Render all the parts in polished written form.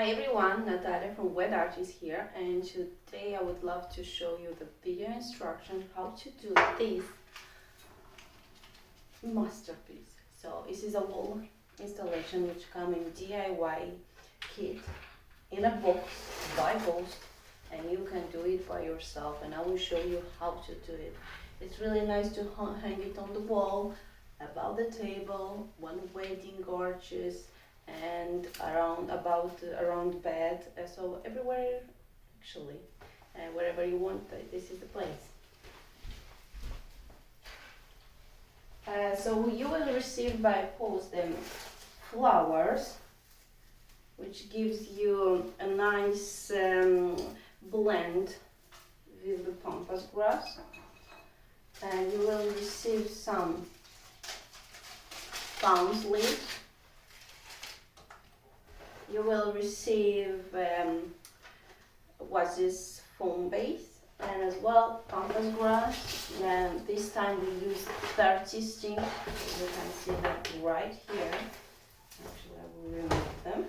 Hi everyone, Natalia from Wet Art is here, and today I would love to show you the video instruction how to do this masterpiece. So this is a wall installation which comes in DIY kit in a box by post, and you can do it by yourself, and I will show you how to do it. It's really nice to hang it on the wall, above the table, when waiting gorgeous, and around bed, so everywhere actually, wherever you want, this is the place. So you will receive by post them flowers, which gives you a nice blend with the pampas grass, and you will receive some palm leaves. You will receive what's this foam base, and as well pampas grass, and this time we use 30 sticks. You can see that right here. Actually, I will remove them.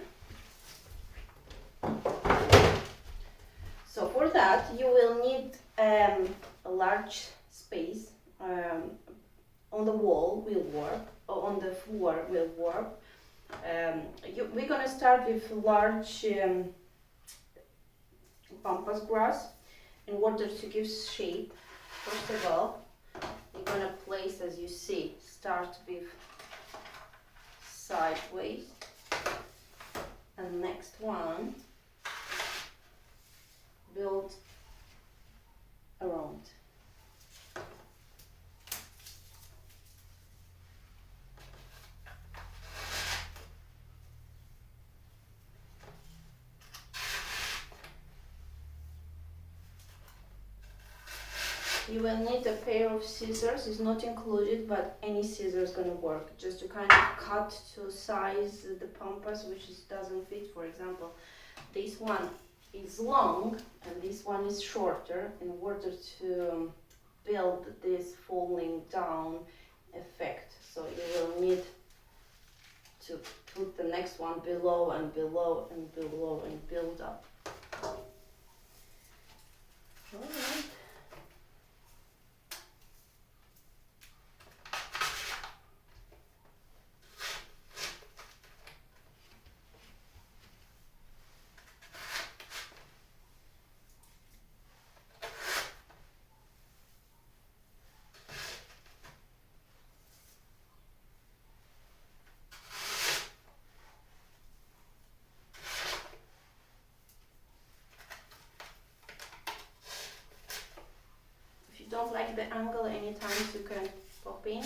So for that you will need a large space. On the wall will work, or on the floor will work. We're gonna start with large pampas grass. In order to give shape, first of all, you're gonna place, as you see, start with sideways, and next one build around. You will need a pair of scissors. It's not included, but any scissors is gonna work. Just to kind of cut to size the pampas which doesn't fit. For example, this one is long and this one is shorter. In order to build this falling down effect, so you will need to put the next one below and below and below and build up. All right. Don't like the angle anytime, you can pop in,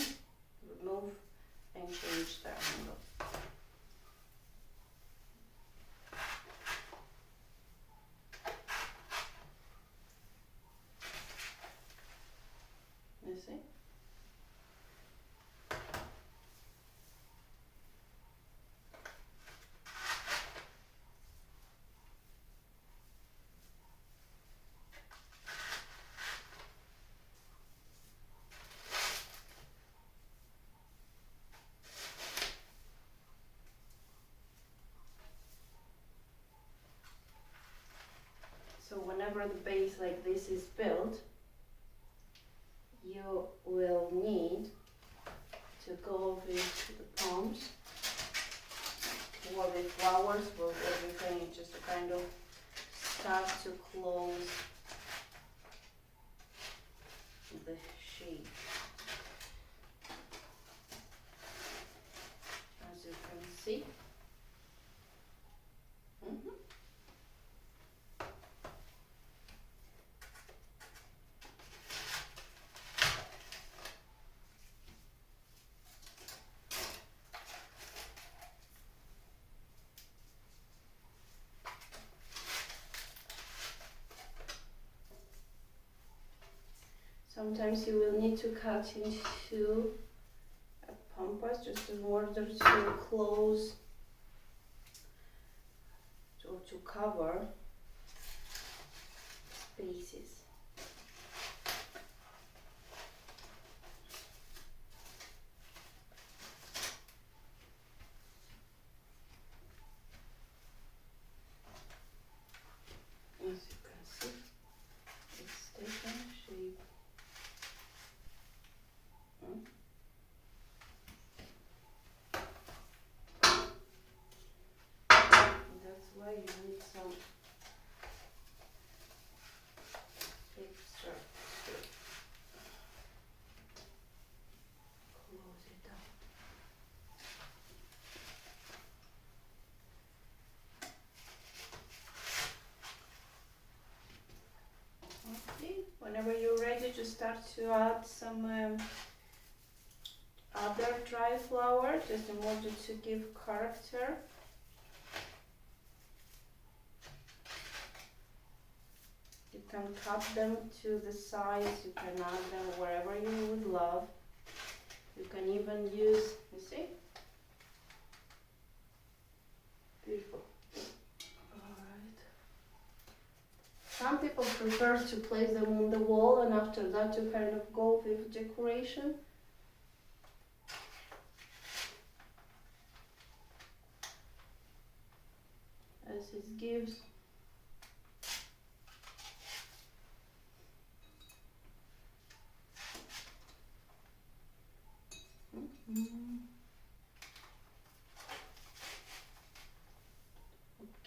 remove, and change the angle. You see? So whenever the base like this is built, you will need to go with the palms or with flowers or everything, just to kind of start to close the shape. As you can see. Sometimes you will need to cut into a pampas just in order to close or to cover spaces. start to add some other dry flower just in order to give character. You can cut them to the size, you can add them wherever you would love. You can even use, you see? Beautiful. Alright. Some people prefer to place them on the wall and after that to kind of go with decoration. As it gives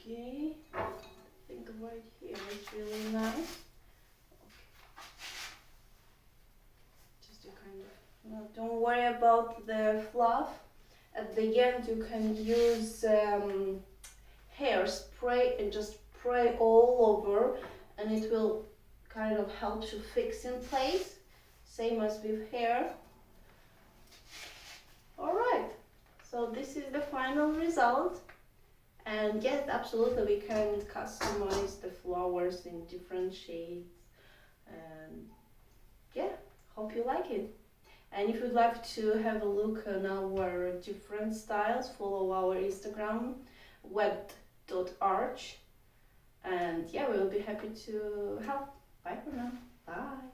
Okay, I think right here is really nice. Just to kind of, no, don't worry about the fluff. At the end you can use hairspray and just spray all over and it will kind of help to fix in place. Same as with hair. Alright, so this is the final result. And yes, absolutely, we can customize the flowers in different shades. And yeah, hope you like it. And if you'd like to have a look on our different styles, follow our Instagram, web.arch. And yeah, we'll be happy to help. Bye for now. Bye.